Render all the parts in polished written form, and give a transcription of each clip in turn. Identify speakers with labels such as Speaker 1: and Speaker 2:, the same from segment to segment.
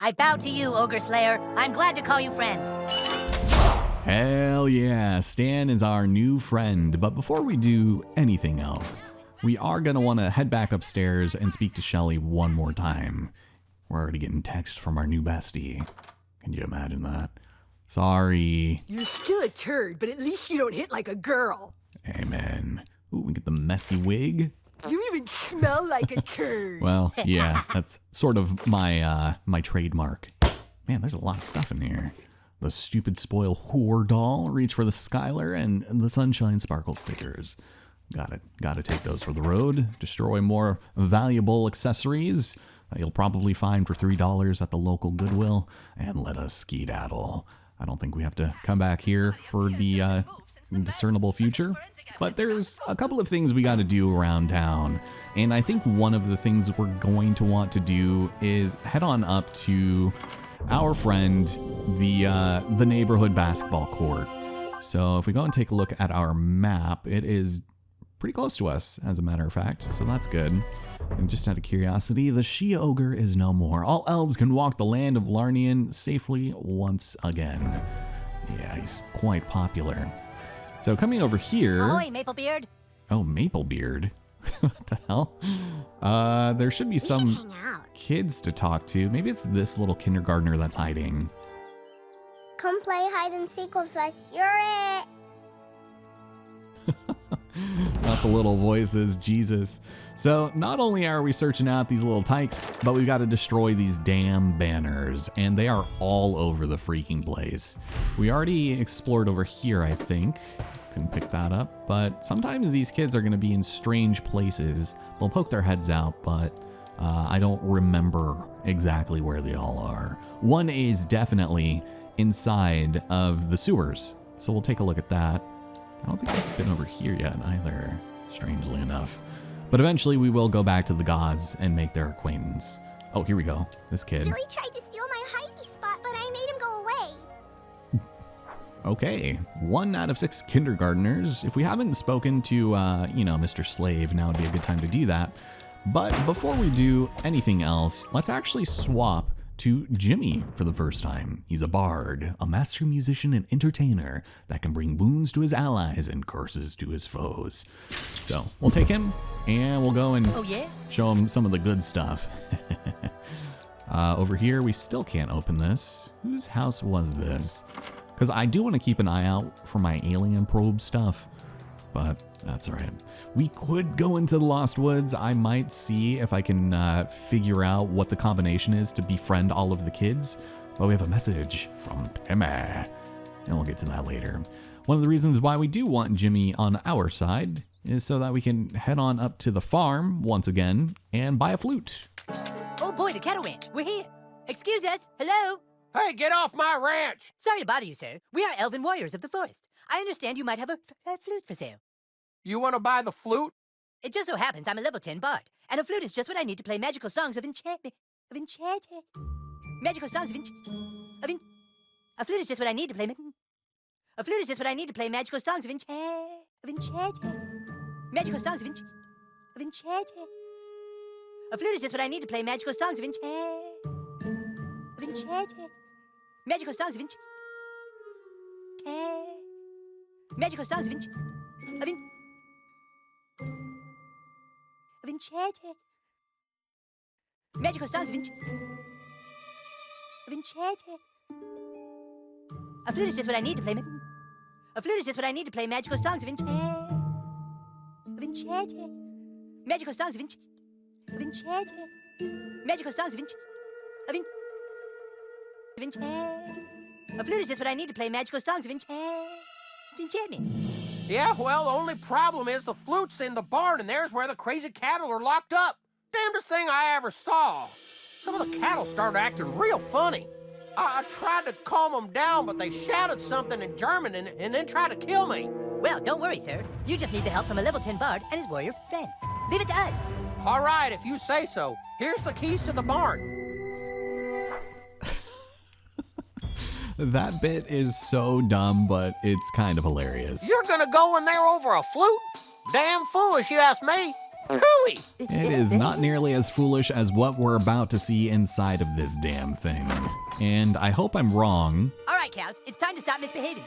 Speaker 1: I bow to you, Ogre Slayer. I'm glad to call you friend.
Speaker 2: Hell yeah, Stan is our new friend. But before we do anything else, we are going to want to head back upstairs and speak to Shelly one more time. We're already getting text from our new bestie. Can you imagine that? Sorry.
Speaker 3: You're still a turd, but at least you don't hit like a girl.
Speaker 2: Amen. Ooh, we get the messy wig.
Speaker 3: You even smell like a turd.
Speaker 2: Well, yeah, that's sort of my my trademark. Man, there's a lot of stuff in here. The stupid spoil whore doll, reach for the Skylar, and the Sunshine Sparkle stickers. Gotta take those for the road. Destroy more valuable accessories that you'll probably find for $3 at the local Goodwill, and let us skedaddle. I don't think we have to come back here for the discernible future, but there's a couple of things we got to do around town, and I think one of the things we're going to want to do is head on up to our friend, the neighborhood basketball court. So if we go and take a look at our map, it is pretty close to us, as a matter of fact, so that's good. And just out of curiosity, the she-ogre is no more. All elves can walk the land of Larnian safely once again. Yeah, he's quite popular. So coming over here...
Speaker 1: Ahoy, Maplebeard.
Speaker 2: Oh, Maplebeard? What the hell? There should be some kids to talk to. Maybe it's this little kindergartner that's hiding.
Speaker 4: Come play hide and seek with us. You're it.
Speaker 2: Not the little voices, Jesus. So not only are we searching out these little tykes, but we've got to destroy these damn banners, and they are all over the freaking place. We already explored over here, I think. Couldn't pick that up, but sometimes these kids are going to be in strange places. They'll poke their heads out, but I don't remember exactly where they all are. One is definitely inside of the sewers, so we'll take a look at that. I don't think I've been over here yet either, strangely enough. But eventually we will go back to the gods and make their acquaintance. Oh, here we go. This kid.
Speaker 4: Billy tried to steal my hidey spot, but I made him go away.
Speaker 2: Okay, 1 out of 6 kindergartners. If we haven't spoken to, Mr. Slave, now would be a good time to do that. But before we do anything else, let's actually swap to Jimmy for the first time. He's a bard, a master musician and entertainer that can bring boons to his allies and curses to his foes. So we'll take him and we'll go and show him some of the good stuff. Over here, we still can't open this. Whose house was this? Because I do want to keep an eye out for my alien probe stuff, but that's all right. We could go into the Lost Woods. I might see if I can figure out what the combination is to befriend all of the kids. But we have a message from Timmy, and we'll get to that later. One of the reasons why we do want Jimmy on our side is so that we can head on up to the farm once again and buy a flute.
Speaker 1: Oh boy, the cattle ranch. We're here. Excuse us. Hello.
Speaker 5: Hey, get off my ranch!
Speaker 1: Sorry to bother you, sir. We are elven warriors of the forest. I understand you might have a flute for sale.
Speaker 5: You want to buy the flute?
Speaker 1: It just so happens I'm a level 10 bard, and a flute is just what I need to play magical songs of enchantment. Magical songs of A flute is just what I need to play. A flute is just what I need to play magical songs of enchantment. Magical songs of enchantment. A flute is just what I need to play magical songs of enchantment. Magical songs of magical songs of enchantment. Magical songs of enchantment. A flute is just what I need to play. A flute is just what I need to play magical songs of enchantment. Magical songs of enchantment. Magical songs of enchantment. A flute is just what I need to play magical songs of enchantment.
Speaker 5: Yeah, well, the only problem is the flute's in the barn, and there's where the crazy cattle are locked up. Damnedest thing I ever saw. Some of the cattle started acting real funny. I tried to calm them down, but they shouted something in German and then tried to kill me.
Speaker 1: Well, don't worry, sir. You just need the help from a level 10 bard and his warrior friend. Leave it to us.
Speaker 5: All right, if you say so. Here's the keys to the barn.
Speaker 2: That bit is so dumb, but it's kind of hilarious.
Speaker 5: You're gonna go in there over a flute? Damn foolish, you ask me. Hooey!
Speaker 2: It is not nearly as foolish as what we're about to see inside of this damn thing. And I hope I'm wrong.
Speaker 1: All right, cows, it's time to stop misbehaving.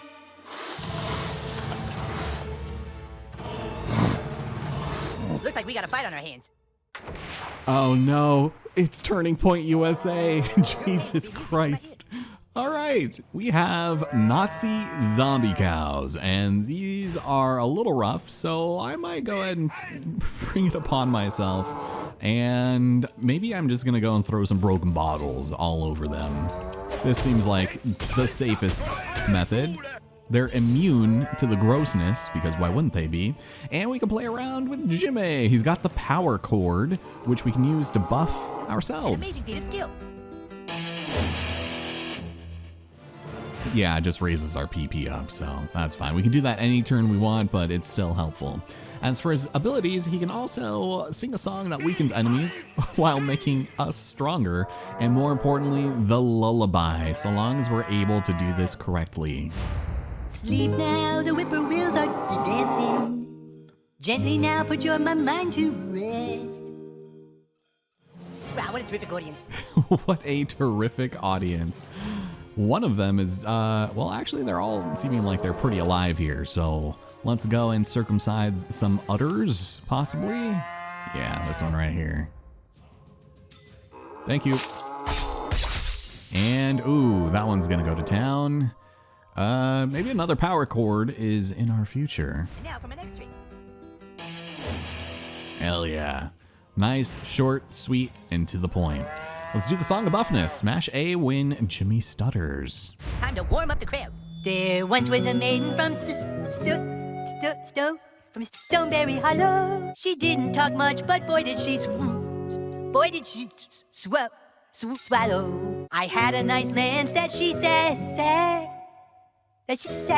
Speaker 1: Looks like we got a fight on our hands.
Speaker 2: Oh no, it's Turning Point USA. Jesus Christ. All right, we have Nazi zombie cows, and these are a little rough, so I might go ahead and bring it upon myself. And maybe I'm just gonna go and throw some broken bottles all over them. This seems like the safest method. They're immune to the grossness, because why wouldn't they be? And we can play around with Jimmy. He's got the power cord, which we can use to buff ourselves.
Speaker 1: Amazing feat of skill.
Speaker 2: Yeah, it just raises our PP up, so that's fine. We can do that any turn we want, but it's still helpful. As for his abilities, he can also sing a song that weakens enemies while making us stronger, and more importantly, the lullaby, so long as we're able to do this correctly.
Speaker 1: Sleep now, the whippoorwills are dancing. Gently now, put your mind to rest. Wow, what a terrific audience.
Speaker 2: What a terrific audience. One of them is, well, actually, they're all seeming like they're pretty alive here, so let's go and circumcise some udders, possibly? Yeah, this one right here. Thank you. And, ooh, that one's gonna go to town. Maybe another power cord is in our future.
Speaker 1: And now for my next trick.
Speaker 2: Hell yeah. Nice, short, sweet, and to the point. Let's do the Song of Buffness. Smash A when Jimmy stutters.
Speaker 1: Time to warm up the crowd. There once was a maiden from Stoneberry Hollow. She didn't talk much, but boy did she swallow. I had a nice lance that she sat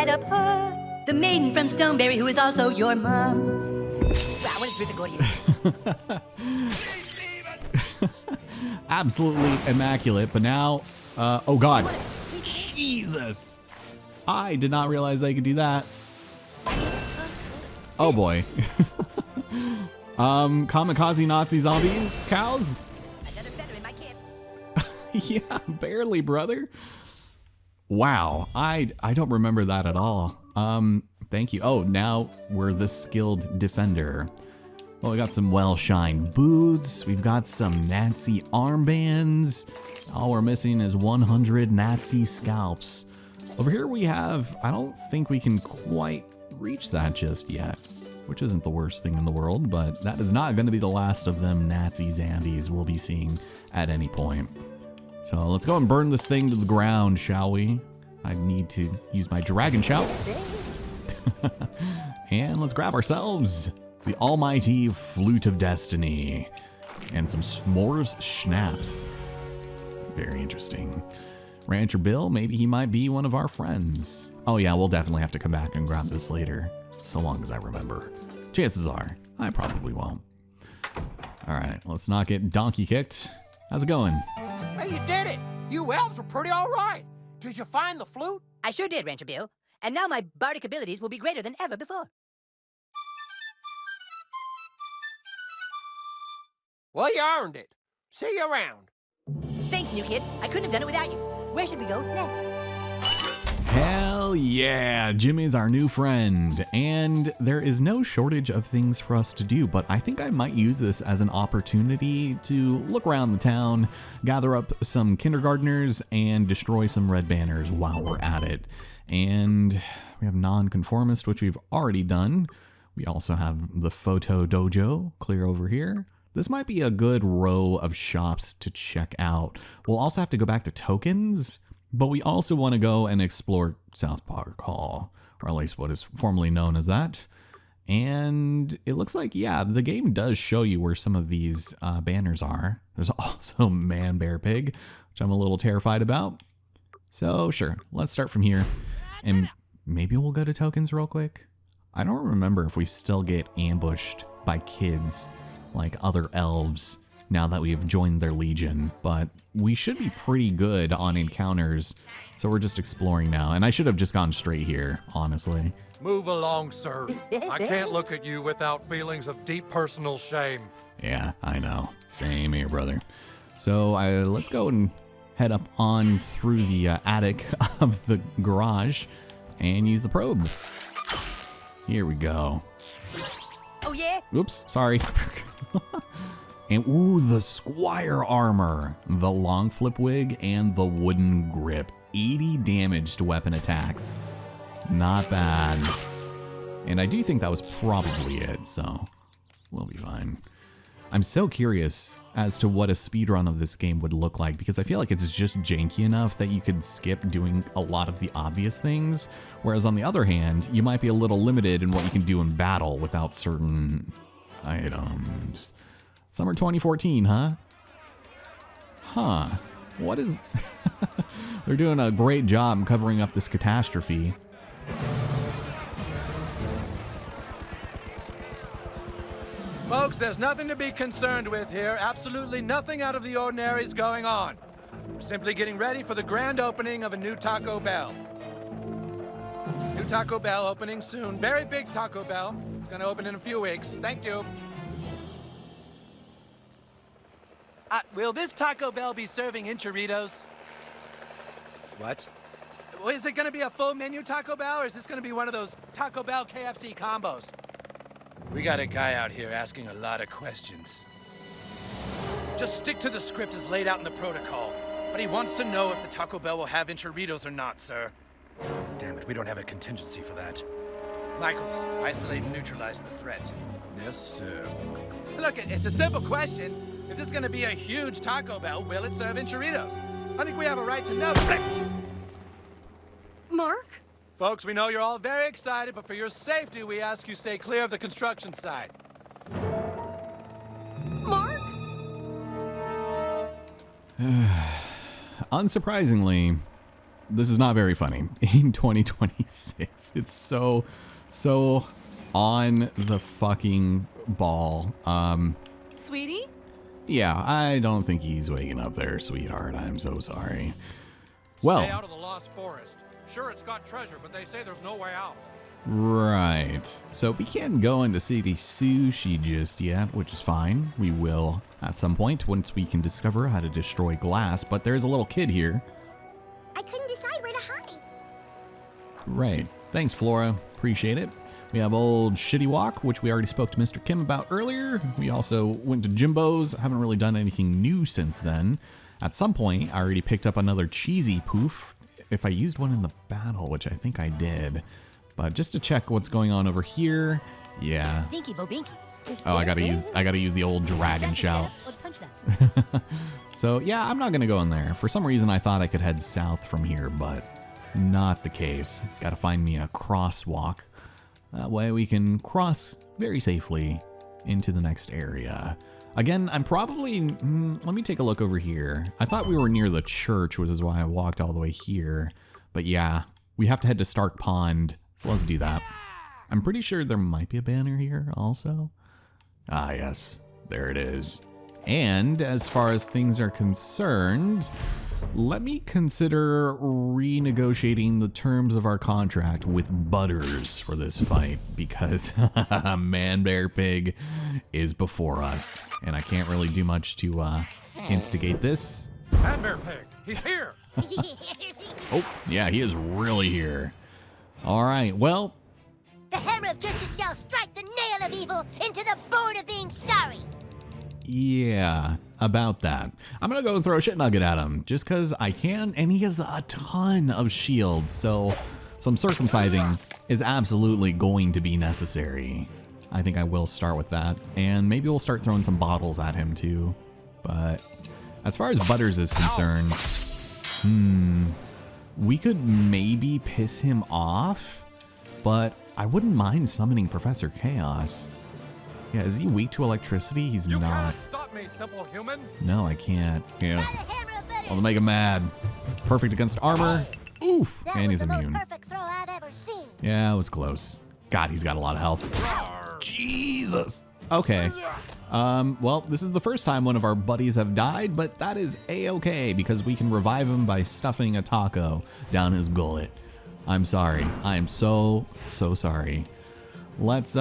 Speaker 1: up her. The maiden from Stoneberry, who is also your mom. Wow, what a terrific audience.
Speaker 2: Absolutely immaculate, but now, oh god. Jesus. I did not realize they could do that. Oh boy. Kamikaze Nazi zombie cows?
Speaker 1: Another feather in my cap.
Speaker 2: Yeah, barely, brother. Wow, I don't remember that at all. Thank you. Oh, now we're the skilled defender. Well, we got some well-shined boots. We've got some Nazi armbands. All we're missing is 100 Nazi scalps. Over here we have, I don't think we can quite reach that just yet, which isn't the worst thing in the world, but that is not going to be the last of them Nazi zombies we'll be seeing at any point. So let's go and burn this thing to the ground, shall we? I need to use my dragon shout. And let's grab ourselves the almighty Flute of Destiny and some s'mores schnapps. It's very interesting. Rancher Bill, maybe he might be one of our friends. Oh yeah, we'll definitely have to come back and grab this later, so long as I remember. Chances are, I probably won't. All right, let's not get donkey kicked. How's it going?
Speaker 5: Hey, you did it! You elves were pretty all right. Did you find the flute?
Speaker 1: I sure did, Rancher Bill. And now my bardic abilities will be greater than ever before.
Speaker 5: Well, you earned it. See you around.
Speaker 1: Thanks, new kid. I couldn't have done it without you. Where should we go next?
Speaker 2: Hell yeah, Jimmy's our new friend, and there is no shortage of things for us to do, but I think I might use this as an opportunity to look around the town, gather up some kindergartners, and destroy some red banners while we're at it. And we have nonconformist, which we've already done. We also have the photo dojo clear over here. This might be a good row of shops to check out. We'll also have to go back to tokens, but we also want to go and explore South Park Hall, or at least what is formerly known as that. And it looks like, yeah, the game does show you where some of these banners are. There's also Man Bear Pig, which I'm a little terrified about. So sure, let's start from here. And maybe we'll go to tokens real quick. I don't remember if we still get ambushed by kids like other elves now that we have joined their legion, but we should be pretty good on encounters, so we're just exploring now. And I should have just gone straight here, honestly.
Speaker 6: Move along, sir. I can't look at you without feelings of deep personal shame.
Speaker 2: Yeah, I know. Same here, brother. So let's go and head up on through the attic of the garage and use the probe. Here we go.
Speaker 1: Oh, yeah?
Speaker 2: Oops, sorry. And ooh, the Squire armor, the long flip wig, and the wooden grip. 80 damage to weapon attacks. Not bad. And I do think that was probably it, so we'll be fine. I'm so curious as to what a speedrun of this game would look like, because I feel like it's just janky enough that you could skip doing a lot of the obvious things, whereas on the other hand, you might be a little limited in what you can do in battle without certain items. Summer 2014, huh? Huh. What is... They're doing a great job covering up this catastrophe.
Speaker 6: Folks, there's nothing to be concerned with here. Absolutely nothing out of the ordinary is going on. We're simply getting ready for the grand opening of a new Taco Bell. New Taco Bell opening soon. Very big Taco Bell. It's gonna open in a few weeks. Thank you.
Speaker 7: Will this Taco Bell be serving enchiladas?
Speaker 6: What?
Speaker 7: Well, is it going to be a full menu Taco Bell, or is this going to be one of those Taco Bell KFC combos?
Speaker 6: We got a guy out here asking a lot of questions. Just stick to the script as laid out in the protocol. But he wants to know if the Taco Bell will have enchiladas or not, sir. Damn it, we don't have a contingency for that. Michaels, isolate and neutralize the threat. Yes, sir.
Speaker 7: Look, it's a simple question. If this is going to be a huge Taco Bell, will it serve enchiladas? I think we have a right to know.
Speaker 3: Mark?
Speaker 7: Folks, we know you're all very excited, but for your safety, we ask you stay clear of the construction site.
Speaker 3: Mark?
Speaker 2: Unsurprisingly, this is not very funny. In 2026, it's so on the fucking ball.
Speaker 3: Sweetie?
Speaker 2: Yeah, I don't think he's waking up there, sweetheart. I'm so sorry. Well,
Speaker 6: Stay out of the Lost Forest. Sure, it's got treasure, but they say there's no way out.
Speaker 2: right. So we can't go into City Sushi just yet, which is fine. We will at some point once we can discover how to destroy glass, but there's a little kid here.
Speaker 4: I couldn't decide where to hide.
Speaker 2: Right. Thanks, Flora. Appreciate it. We have old Shitty Walk, which we already spoke to Mr. Kim about earlier. We also went to Jimbo's. Haven't really done anything new since then. At some point, I already picked up another cheesy poof. If I used one in the battle, which I think I did. But just to check what's going on over here. Yeah.
Speaker 1: Dinky Bobinky.
Speaker 2: Oh, I gotta use the old dragon shout. So yeah, I'm not gonna go in there. For some reason, I thought I could head south from here, but not the case. Gotta find me a crosswalk. That way we can cross very safely into the next area. Again, I'm probably, let me take a look over here. I thought we were near the church, which is why I walked all the way here. But yeah, we have to head to Stark Pond, so let's do that. I'm pretty sure there might be a banner here also. Ah, yes, there it is. And as far as things are concerned, let me consider renegotiating the terms of our contract with Butters for this fight, because Man Bear Pig is before us, and I can't really do much to instigate this.
Speaker 6: Man Bear Pig, he's here!
Speaker 2: Oh, yeah, he is really here. All right, well,
Speaker 4: The hammer of justice shall strike the nail of evil into the board of being sorry.
Speaker 2: yeah, about that. I'm gonna go and throw a shit nugget at him, just because I can, and he has a ton of shields, so some circumcising is absolutely going to be necessary. I think I will start with that, and maybe we'll start throwing some bottles at him too. But as far as Butters is concerned, we could maybe piss him off, but I wouldn't mind summoning Professor Chaos. Yeah, is he weak to electricity? He's
Speaker 6: You
Speaker 2: not.
Speaker 6: can't stop me, simple human!
Speaker 2: No, I can't. Yeah,
Speaker 4: By the hammer of Butters.
Speaker 2: I'll make him mad. Perfect against armor. Oof,
Speaker 4: That
Speaker 2: and
Speaker 4: was
Speaker 2: he's
Speaker 4: the most
Speaker 2: immune.
Speaker 4: perfect throw I've ever seen.
Speaker 2: Yeah, it was close. God, he's got a lot of health. Jesus. Okay. Well, this is the first time one of our buddies have died, but that is a-okay because we can revive him by stuffing a taco down his gullet. I'm sorry. I am so sorry. Let's,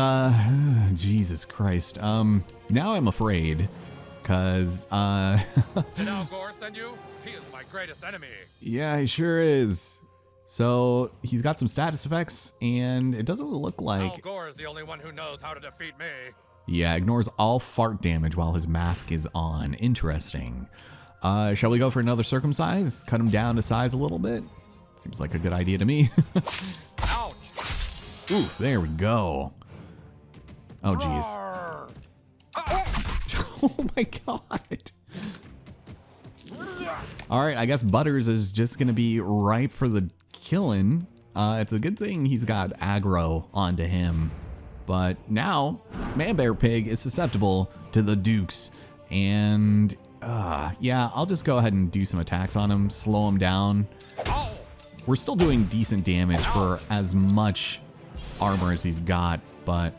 Speaker 2: Jesus Christ. Now I'm afraid, cause,
Speaker 7: Did Al Gore send you? He is my greatest enemy.
Speaker 2: Yeah, he sure is. So he's got some status effects, and it doesn't look like...
Speaker 7: Al Gore is the only one who knows how to defeat me.
Speaker 2: Yeah, ignores all fart damage while his mask is on. Interesting. Shall we go for another circumcise? Cut him down to size a little bit? Seems like a good idea to me.
Speaker 7: Ouch!
Speaker 2: Oof, there we go. Oh, jeez. Oh my god. Alright, I guess Butters is just gonna be ripe for the killing. It's a good thing he's got aggro onto him. But now, Man Bear Pig is susceptible to the Dukes. And, yeah, I'll just go ahead and do some attacks on him, slow him down. We're still doing decent damage for as much armor as he's got, but...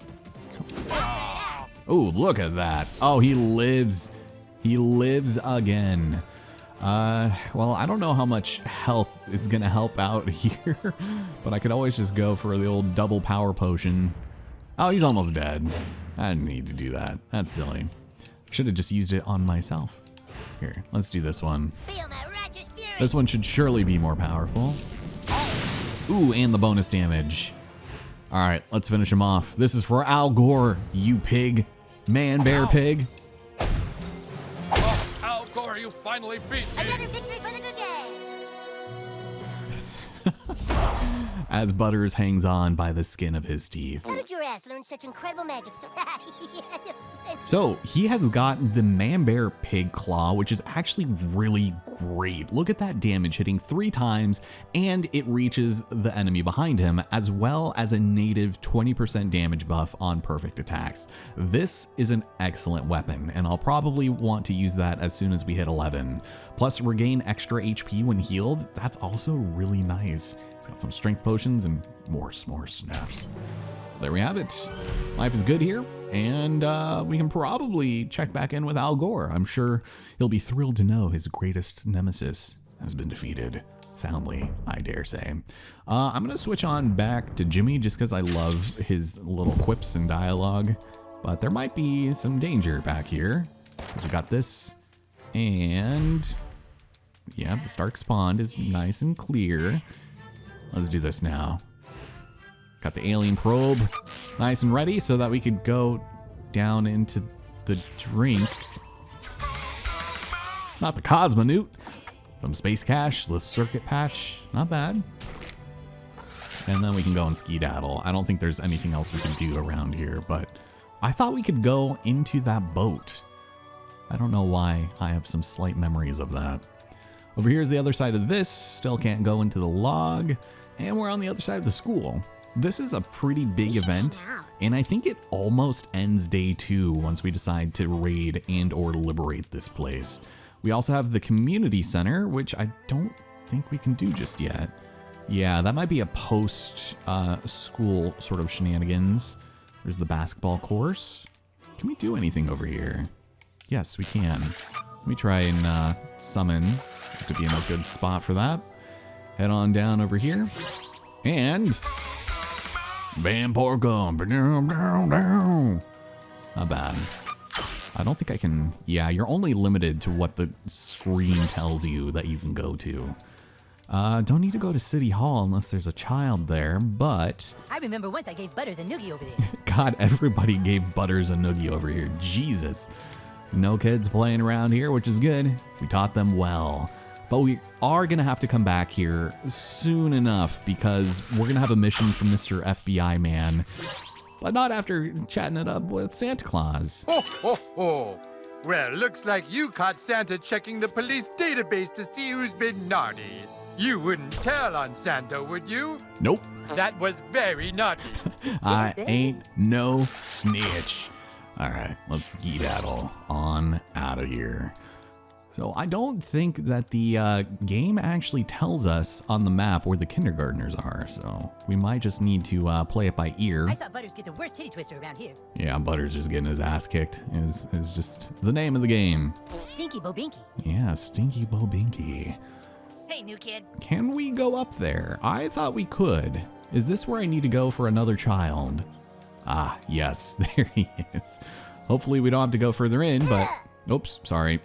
Speaker 2: Oh, look at that. Oh, he lives. He lives again. Well, I don't know how much health is gonna help out here, but I could always just go for the old double power potion. Oh, he's almost dead. I didn't need to do that. That's silly. Should have just used it on myself. Here, let's do this one.
Speaker 4: Feel my righteous fury.
Speaker 2: This one should surely be more powerful. Ooh, and the bonus damage. All right, let's finish him off. This is for Al Gore, you pig. Man Bear Pig.
Speaker 7: Oh, Al Gore, you finally beat me.
Speaker 4: Another victory for the good guy.
Speaker 2: As Butters hangs on by the skin of his teeth.
Speaker 4: How did your ass learn such incredible magic?
Speaker 2: So he has got the Man Bear Pig Claw, which is actually really great. Look at that damage, hitting 3 times, and it reaches the enemy behind him, as well as a native 20% damage buff on perfect attacks. This is an excellent weapon, and I'll probably want to use that as soon as we hit 11. Plus, regain extra HP when healed. That's also really nice. It's got some strength potions and more s'more snaps. There we have it. Life is good here, and we can probably check back in with Al Gore. I'm sure he'll be thrilled to know his greatest nemesis has been defeated. Soundly, I dare say. I'm gonna switch on back to Jimmy just because I love his little quips and dialogue, but there might be some danger back here because we got this, and yeah, the Stark's Pond is nice and clear. Let's do this now. Got the alien probe nice and ready so that we could go down into the drink. Not the Cosmonute. Some space cash, the circuit patch, not bad. And then we can go and skedaddle. I don't think there's anything else we can do around here, but I thought we could go into that boat. I don't know why. I have some slight memories of that. Over here is the other side of this. Still can't go into the log. And we're on the other side of the school. This is a pretty big event, and I think it almost ends day 2 once we decide to raid and or liberate this place. We also have the community center, which I don't think we can do just yet. Yeah, that might be a post school sort of shenanigans. There's the basketball course. Can we do anything over here? Yes, we can. Let me try and summon. Have to be in a good spot for that. Head on down over here. And Bam Porco. Not bad. I don't think I can. Yeah, you're only limited to what the screen tells you that you can go to. Don't need to go to City Hall unless there's a child there, but...
Speaker 1: I remember once I gave Butters a noogie over there.
Speaker 2: God, everybody gave Butters a noogie over here. Jesus. No kids playing around here, which is good. We taught them well. But we are going to have to come back here soon enough because we're going to have a mission from Mr. FBI Man. But not after chatting it up with Santa Claus.
Speaker 7: Ho, ho, ho. Well, looks like you caught Santa checking the police database to see who's been naughty. You wouldn't tell on Santa, would you?
Speaker 2: Nope.
Speaker 7: That was very naughty.
Speaker 2: I ain't no snitch. All right, let's skedaddle on out of here. So I don't think that the game actually tells us on the map where the kindergartners are, so we might just need to play it by ear.
Speaker 1: I saw Butters get the worst titty twister around here.
Speaker 2: Yeah, Butters just getting his ass kicked is just the name of the game.
Speaker 1: Stinky Bobinky.
Speaker 2: Yeah, Stinky Bobinky.
Speaker 1: Hey, new kid.
Speaker 2: Can we go up there? I thought we could. Is this where I need to go for another child? Ah, yes, there he is. Hopefully we don't have to go further in, but... Oops, sorry.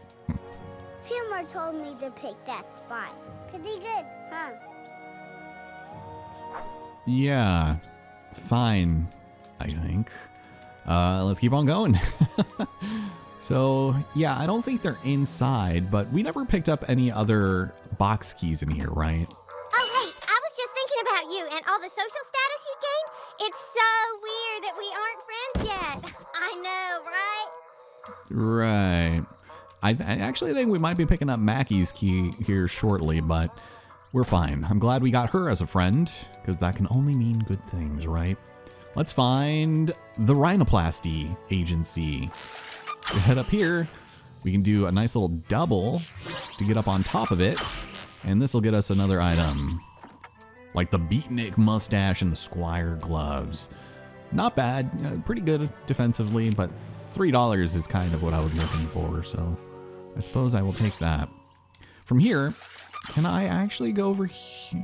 Speaker 4: Fillmore told me to pick that spot. Pretty good, huh?
Speaker 2: Yeah, fine, I think. Let's keep on going. So, yeah, I don't think they're inside, but we never picked up any other box keys in here, right?
Speaker 4: Oh, hey, I was just thinking about you and all the social status you gained. It's so weird that we aren't friends yet. I know, right?
Speaker 2: Right. I actually think we might be picking up Mackie's key here shortly, but we're fine. I'm glad we got her as a friend, because that can only mean good things, right? Let's find the Rhinoplasty Agency. We head up here. We can do a nice little double to get up on top of it, and this will get us another item. Like the Beatnik mustache and the Squire gloves. Not bad, pretty good defensively, but $3 is kind of what I was looking for, so I suppose I will take that. From here, can I actually go over here?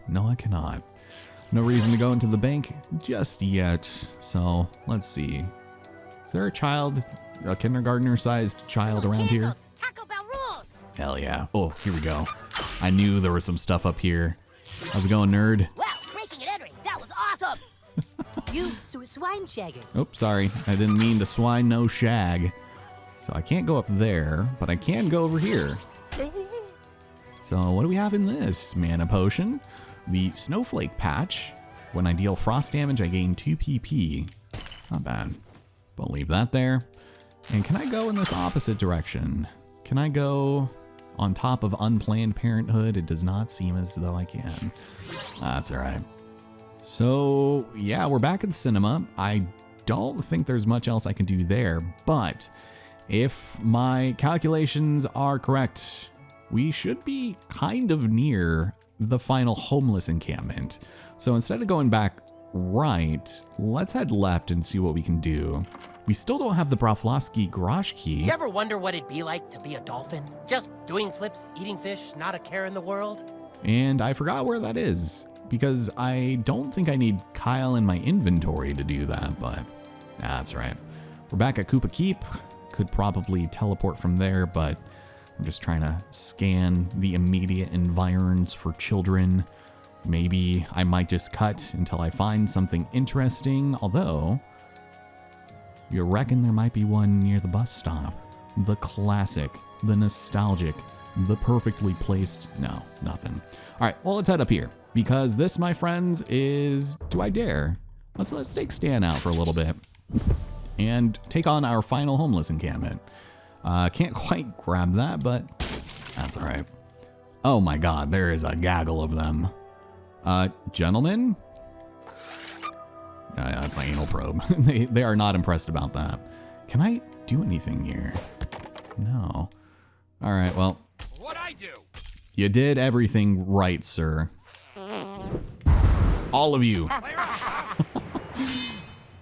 Speaker 2: No, I cannot. No reason to go into the bank just yet, so let's see. Is there a kindergartner-sized child around here?
Speaker 4: Taco Bell rules.
Speaker 2: Hell yeah. Oh, here we go. I knew there was some stuff up here. How's it going, nerd?
Speaker 1: Wow, breaking and entering. That was awesome. You swine shagger.
Speaker 2: Oh, sorry. I didn't mean to swine no shag. So I can't go up there, but I can go over here. So what do we have in this? Mana potion. The snowflake patch. When I deal frost damage, I gain 2 PP. Not bad. But leave that there. And can I go in this opposite direction? Can I go on top of Unplanned Parenthood? It does not seem as though I can. That's all right. So yeah, we're back at the cinema. I don't think there's much else I can do there, but if my calculations are correct, we should be kind of near the final homeless encampment. So instead of going back right, let's head left and see what we can do. We still don't have the Broflovsky garage key.
Speaker 5: You ever wonder what it'd be like to be a dolphin? Just doing flips, eating fish, not a care in the world?
Speaker 2: And I forgot where that is, because I don't think I need Kyle in my inventory to do that, but that's right. We're back at Koopa Keep. Could probably teleport from there, but I'm just trying to scan the immediate environs for children. Maybe I might just cut until I find something interesting, although you reckon there might be one near the bus stop. The classic, the nostalgic, the perfectly placed, no, nothing. All right, well, let's head up here, because this, my friends, is Do I Dare? Let's take Stan out for a little bit and take on our final homeless encampment. Can't quite grab that, but that's all right. Oh my God, there is a gaggle of them. Gentlemen? That's my anal probe. They are not impressed about that. Can I do anything here? No. All right, well.
Speaker 6: What'd I do?
Speaker 2: You did everything right, sir. All of you.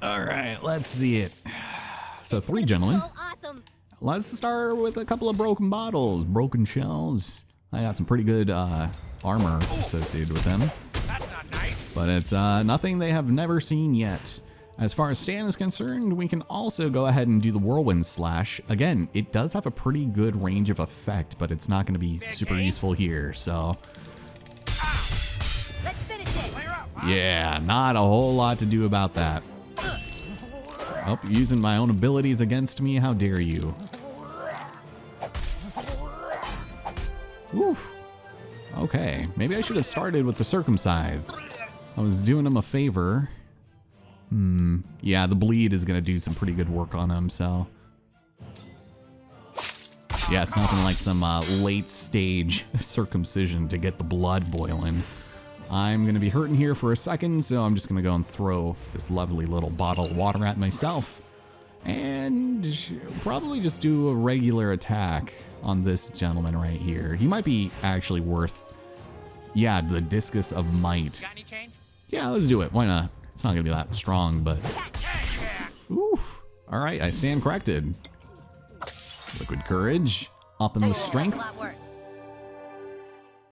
Speaker 2: All right, let's see it. So 3 gentlemen.
Speaker 4: So awesome.
Speaker 2: Let's start with a couple of broken bottles, broken shells. I got some pretty good armor associated with them.
Speaker 6: That's not nice.
Speaker 2: But it's nothing they have never seen yet. As far as Stan is concerned, we can also go ahead and do the Whirlwind Slash. Again, it does have a pretty good range of effect, but it's not going to be super useful here, so.
Speaker 1: Let's finish it.
Speaker 2: Yeah, not a whole lot to do about that. Oh, using my own abilities against me, how dare you. Oof. Okay, maybe I should have started with the Circumcise. I was doing him a favor. Yeah, the bleed is gonna do some pretty good work on him, so. Yeah, it's nothing like some late stage circumcision to get the blood boiling. I'm gonna be hurting here for a second, so I'm just gonna go and throw this lovely little bottle of water at myself. And probably just do a regular attack on this gentleman right here. He might be actually worth, yeah, the Discus of Might.
Speaker 5: Got any change?
Speaker 2: Yeah, let's do it. Why not? It's not gonna be that strong, but oof. All right, I stand corrected. Liquid Courage, up in the strength.
Speaker 1: A lot worse.